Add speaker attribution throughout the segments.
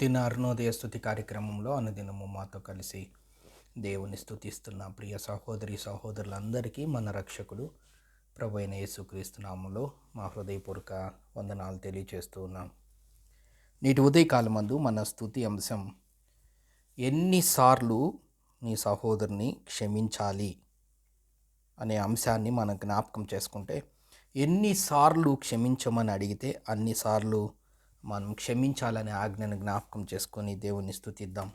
Speaker 1: అనుదిన అరుణోదయ స్తుతి కార్యక్రమంలో అనుదినము మాతో కలిసి దేవుని స్తుతిస్తున్న ప్రియ సహోదరి సహోదరులందరికీ మన రక్షకుడు ప్రభు అయిన యేసుక్రీస్తు నామములో మా హృదయపూర్వక వందనాలు తెలియజేస్తూ ఉన్నాం. నేటి ఉదయకాలమందు మన స్తుతి అంశం, ఎన్నిసార్లు నీ సహోదరుని క్షమించాలి అనే అంశాన్ని మనం జ్ఞాపకం చేసుకుంటే, ఎన్నిసార్లు క్షమించమని అడిగితే అన్నిసార్లు మనం క్షమించాలనే ఆజ్ఞను జ్ఞాపకం చేసుకొని దేవుని స్తుతిద్దాం.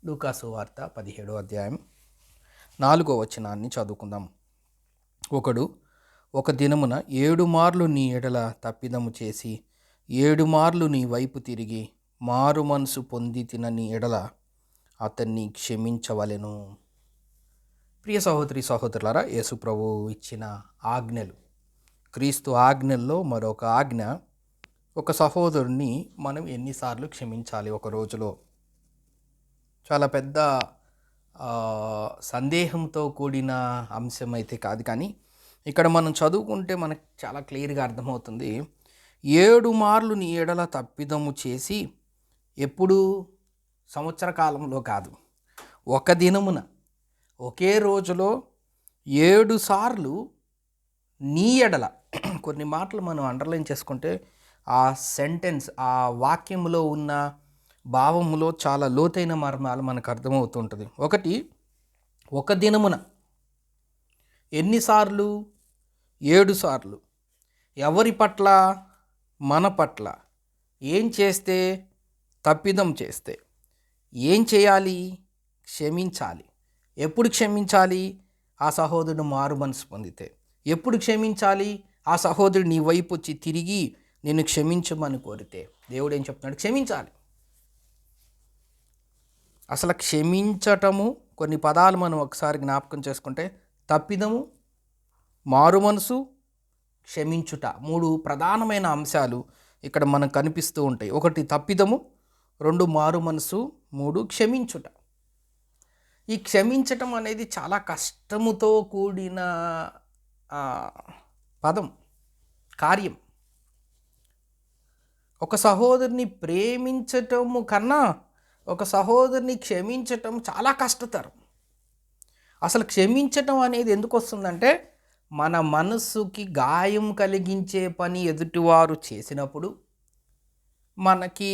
Speaker 1: లూకాసు వార్త 17వ అధ్యాయం 4వ వచనాన్ని చదువుకుందాం. ఒకడు ఒక దినమున 7 మార్లు నీ ఎడల తప్పిదము చేసి 7 మార్లు నీ వైపు తిరిగి మారు మనసు పొంది తినని ఎడల అతన్ని క్షమించవలెను. ప్రియ సహోదరి సహోదరులారా, యేసు ప్రభువు ఇచ్చిన ఆజ్ఞలు, క్రీస్తు ఆజ్ఞల్లో మరొక ఆజ్ఞ, ఒక సహోదరుని మనం ఎన్నిసార్లు క్షమించాలి ఒక రోజులో. చాలా పెద్ద సందేహంతో కూడిన అంశం అయితే కాదు, కానీ ఇక్కడ మనం చదువుకుంటే మనకు చాలా క్లియర్గా అర్థమవుతుంది. 7 మార్లు నీ ఎడల తప్పిదము చేసి, ఎప్పుడు సంవత్సర కాలంలో కాదు, ఒక దినమున, ఒకే రోజులో 7 సార్లు నీ ఎడల. కొన్ని మాటలు మనం అండర్లైన్ చేసుకుంటే ఆ సెంటెన్స్, ఆ వాక్యంలో ఉన్న భావములో చాలా లోతైన మర్మాలు మనకు అర్థమవుతుంటుంది. ఒకటి, ఒక దినమున ఎన్నిసార్లు? 7 సార్లు. ఎవరి పట్ల? మన పట్ల. ఏం చేస్తే? తప్పిదం చేస్తే. ఏం చేయాలి? క్షమించాలి. ఎప్పుడు క్షమించాలి? ఆ సహోదరుడు మారు మనసు పొందితే. ఎప్పుడు క్షమించాలి? ఆ సహోదరుడు నీ వైపు వచ్చి తిరిగి నిన్ను క్షమించమని కోరితే. దేవుడు ఏం చెప్తున్నాడు? క్షమించాలి. అసలు క్షమించటము, కొన్ని పదాలు మనం ఒకసారి జ్ఞాపకం చేసుకుంటే, తప్పిదము, మారు మనసు, క్షమించుట, 3 ప్రధానమైన అంశాలు ఇక్కడ మనకు కనిపిస్తూ ఉంటాయి. 1 తప్పిదము, 2 మారు మనసు, 3 క్షమించుట. ఈ క్షమించటం అనేది చాలా కష్టముతో కూడిన పదం, కార్యం. ఒక సహోదరుని ప్రేమించటము కన్నా ఒక సహోదరుని క్షమించటం చాలా కష్టతరం. అసలు క్షమించటం అనేది ఎందుకు వస్తుందంటే, మన మనస్సుకి గాయం కలిగించే పని ఎదుటివారు చేసినప్పుడు, మనకి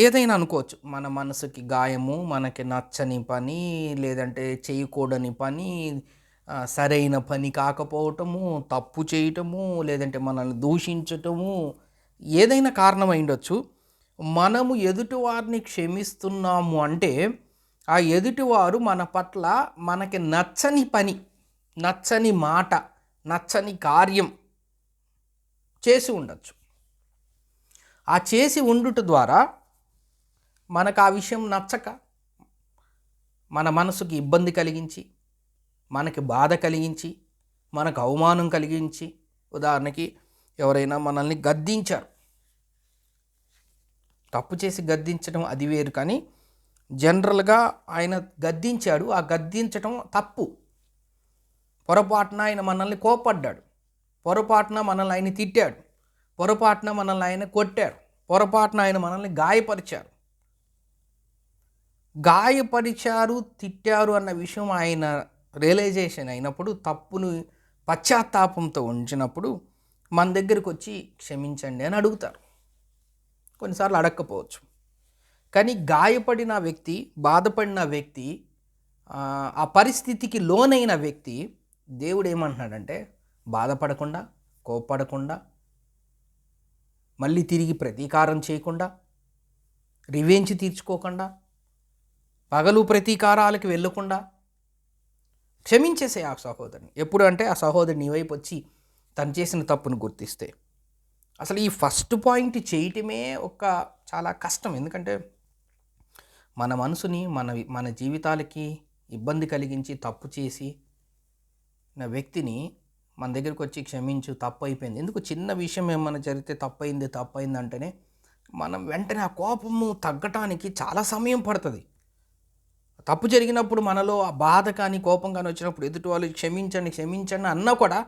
Speaker 1: ఏదైనా అనుకోవచ్చు, మన మనసుకి గాయము, మనకి నచ్చని పని, లేదంటే చేయకూడని పని, సరైన పని కాకపోవటము, తప్పు చేయటము, లేదంటే మనల్ని దూషించటము, ఏదైనా కారణం అయిండొచ్చు. మనము ఎదుటివారిని క్షమిస్తున్నాము అంటే, ఆ ఎదుటివారు మన పట్ల మనకి నచ్చని పని, నచ్చని మాట, నచ్చని కార్యం చేసి ఉండొచ్చు. ఆ చేసి ఉండుట ద్వారా మనకు ఆ విషయం నచ్చక, మన మనసుకి ఇబ్బంది కలిగించి, మనకి బాధ కలిగించి, మనకు అవమానం కలిగించి, ఉదాహరణకి ఎవరైనా మనల్ని గద్దించారు. తప్పు చేసి గద్దించడం అది వేరు, కానీ జనరల్గా ఆయన గద్దించాడు, ఆ గద్దించడం తప్పు. పొరపాటున ఆయన మనల్ని కోపడ్డాడు, పొరపాటున మనల్ని ఆయన తిట్టాడు, పొరపాటున మనల్ని ఆయన కొట్టారు, పొరపాటున ఆయన మనల్ని గాయపరిచారు. తిట్టారు అన్న విషయం ఆయన రియలైజేషన్ అయినప్పుడు, తప్పును పశ్చాత్తాపంతో ఉంచినప్పుడు మన దగ్గరికి వచ్చి క్షమించండి అని అడుగుతారు. కొన్నిసార్లు అడగకపోవచ్చు, కానీ గాయపడిన వ్యక్తి, బాధపడిన వ్యక్తి, ఆ పరిస్థితికి లోనైన వ్యక్తి, దేవుడు ఏమంటున్నాడంటే, బాధపడకుండా, కోప్పడకుండా, మళ్ళీ తిరిగి ప్రతీకారం చేయకుండా, రివెంజ్ తీర్చుకోకుండా, పగలు ప్రతీకారాలకు వెళ్ళకుండా క్షమించేసే ఆ సహోదరుని. ఎప్పుడు అంటే, ఆ సహోదరుని నీ వైపు వచ్చి తను చేసిన తప్పును గుర్తిస్తే. అసలు ఈ ఫస్ట్ పాయింట్ చేయటమే చాలా కష్టం. ఎందుకంటే మన మనసుని, మన జీవితాలకి ఇబ్బంది కలిగించి తప్పు చేసి నా వ్యక్తిని మన దగ్గరికి వచ్చి క్షమించు, తప్పు అయిపోయింది. ఎందుకు చిన్న విషయం ఏమైనా జరిగితే తప్పైంది అంటేనే మనం వెంటనే ఆ కోపము తగ్గటానికి చాలా సమయం పడుతుంది. తప్పు జరిగినప్పుడు మనలో ఆ బాధ కానీ కోపం కానీ వచ్చినప్పుడు ఎదుటి వాళ్ళు క్షమించండి అన్నా కూడా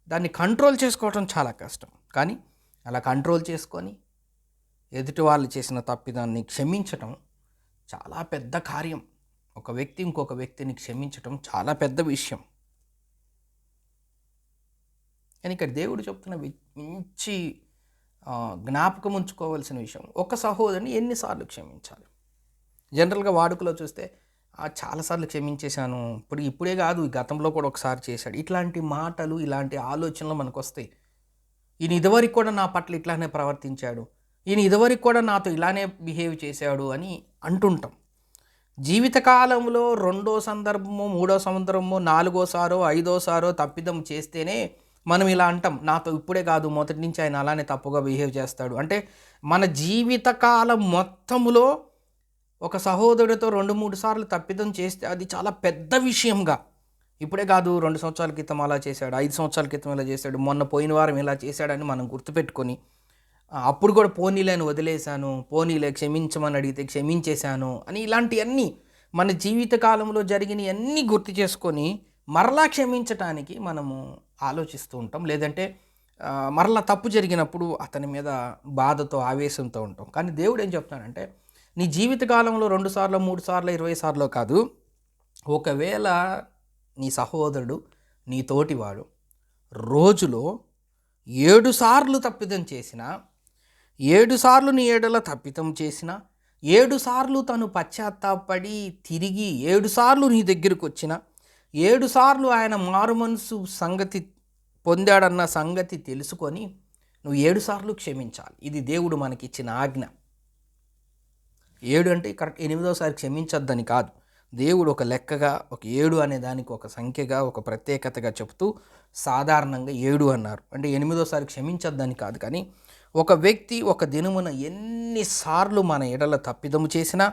Speaker 1: దాన్ని కంట్రోల్ చేసుకోవడం చాలా కష్టం. కానీ అలా కంట్రోల్ చేసుకొని ఎదుటి వాళ్ళు చేసిన తప్పిదాన్ని క్షమించటం చాలా పెద్ద కార్యం. ఒక వ్యక్తి ఇంకొక వ్యక్తిని క్షమించటం చాలా పెద్ద విషయం. కానీ ఇక్కడ దేవుడు చెప్తున్న మంచి జ్ఞాపకం ఉంచుకోవాల్సిన విషయం, ఒక సహోదరుని ఎన్నిసార్లు క్షమించాలి. జనరల్గా వాడుకలో చూస్తే చాలాసార్లు క్షమించేశాను, ఇప్పుడే కాదు గతంలో కూడా ఒకసారి చేశాడు, ఇట్లాంటి మాటలు ఇలాంటి ఆలోచనలు మనకు వస్తాయి. ఈయన ఇదివరకు కూడా నా పట్ల ఇట్లానే ప్రవర్తించాడు, ఈయన ఇదివరకు కూడా నాతో ఇలానే బిహేవ్ చేశాడు అని అంటుంటాం. జీవితకాలంలో రెండో సందర్భమో మూడో సందర్భమో నాలుగోసారో ఐదోసారో తప్పిదం చేస్తేనే మనం ఇలా అంటాం, నాతో ఇప్పుడే కాదు మొదటి నుంచి ఆయన అలానే తప్పుగా బిహేవ్ చేస్తాడు. అంటే మన జీవితకాలం మొత్తములో ఒక సహోదరుడితో 2-3 సార్లు తప్పిదం చేస్తే అది చాలా పెద్ద విషయంగా, ఇప్పుడే కాదు 2 సంవత్సరాల క్రితం అలా చేశాడు, 5 సంవత్సరాల క్రితం ఇలా చేశాడు, మొన్న పోయిన వారం ఇలా చేశాడని మనం గుర్తుపెట్టుకొని అప్పుడు కూడా పోనీలేని వదిలేశాను, పోనీలే క్షమించమని అడిగితే క్షమించేశాను అని ఇలాంటివన్నీ మన జీవితకాలంలో జరిగినవన్నీ గుర్తు చేసుకొని మరలా క్షమించటానికి మనము ఆలోచిస్తూ ఉంటాం. లేదంటే మరలా తప్పు జరిగినప్పుడు అతని మీద బాధతో ఆవేశంతో ఉంటాం. కానీ దేవుడు ఏం చెప్తాడంటే, నీ జీవితకాలంలో 2 సార్లు 3 సార్లు 20 సార్లు కాదు, ఒకవేళ నీ సహోదరుడు నీ తోటివాడు రోజులో 7 సార్లు తప్పిదం చేసినా, 7 సార్లు నీ ఏడల తప్పిదం చేసినా, 7 సార్లు తను పశ్చాత్తాపడి తిరిగి 7 సార్లు నీ దగ్గరకు వచ్చిన, 7 సార్లు ఆయన మారు మనసు సంగతి పొందాడన్న సంగతి తెలుసుకొని నువ్వు 7 సార్లు క్షమించాలి. ఇది దేవుడు మనకిచ్చిన ఆజ్ఞ. 7 అంటే కరెక్ట్ 8వసారి క్షమించొద్దని కాదు. దేవుడు ఒక లెక్కగా, ఒక 7 అనే దానికి ఒక సంఖ్యగా, ఒక ప్రత్యేకతగా చెప్తూ సాధారణంగా 7 అన్నారు. అంటే 8వసారి క్షమించొద్దని కాదు. కానీ ఒక వ్యక్తి ఒక దినమున ఎన్నిసార్లు మన ఎడల తప్పిదము చేసినా,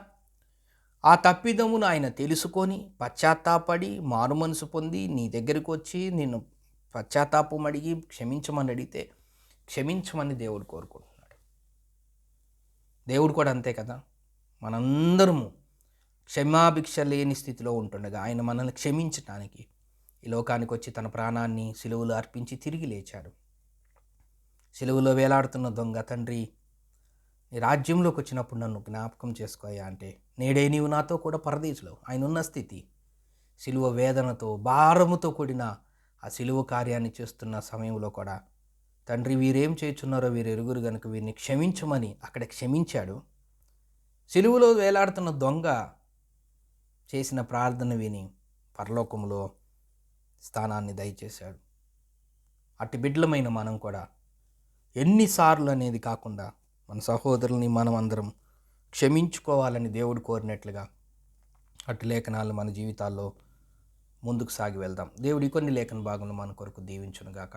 Speaker 1: ఆ తప్పిదమును ఆయన తెలుసుకొని పశ్చాత్తాపడి మారు మనసు పొంది నీ దగ్గరికి వచ్చి నిన్ను పశ్చాత్తాపం అడిగి క్షమించమని అడిగితే క్షమించమని దేవుడు కోరుకుంటున్నాడు. దేవుడు కూడా అంతే కదా. మనందరము క్షమాభిక్ష లేని స్థితిలో ఉంటుండగా ఆయన మనల్ని క్షమించటానికి ఈ లోకానికి వచ్చి తన ప్రాణాన్ని సిలువలో అర్పించి తిరిగి లేచాడు. సిలువలో వేలాడుతున్న దొంగ, తండ్రి నీ రాజ్యంలోకి వచ్చినప్పుడు నన్ను జ్ఞాపకం చేసుకోయా అంటే, నేడే నీవు నాతో కూడా పరదేశంలో, ఆయన ఉన్న స్థితి సిలువ వేదనతో భారముతో కూడిన ఆ సిలువ కార్యాన్ని చేస్తున్న సమయంలో కూడా, తండ్రి వీరేం చేయుచున్నారో వీరు ఎరుగురు గనుక వీరిని క్షమించమని అక్కడ క్షమించాడు. సిలువలో వేలాడుతున్న దొంగ చేసిన ప్రార్థన విని పరలోకంలో స్థానాన్ని దయచేశాడు. అట్టి బిడ్డలమైన మనం కూడా ఎన్నిసార్లు అనేది కాకుండా మన సహోదరుల్ని మనం అందరం క్షమించుకోవాలని దేవుడు కోరినట్లుగా అటు లేఖనాలు మన జీవితాల్లో ముందుకు సాగి వెళ్దాం. దేవుడి కొన్ని లేఖన భాగంలో మన కొరకు దీవించునుగాక.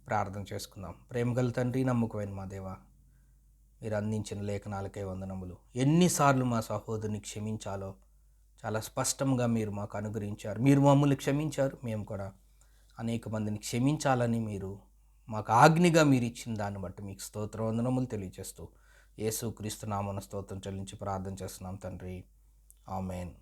Speaker 1: ప్రార్థన చేసుకుందాం. ప్రేమగల తండ్రి, నమ్మకమైన మా దేవ, మీరు అందించిన లేఖనాలకే వందనములు. ఎన్నిసార్లు మా సహోదరుని క్షమించాలో చాలా స్పష్టంగా మీరు మాకు అనుగ్రహించారు. మీరు మమ్మల్ని క్షమించారు, మేము కూడా అనేక మందిని క్షమించాలని మీరు మాకు ఆజ్ఞగా మీరు ఇచ్చిన దాన్ని బట్టి మీకు స్తోత్ర వందనములు తెలియజేస్తూ యేసుక్రీస్తు నామమున స్తోత్రం చెల్లించి ప్రార్థన చేస్తున్నాం తండ్రి. ఆమేన్.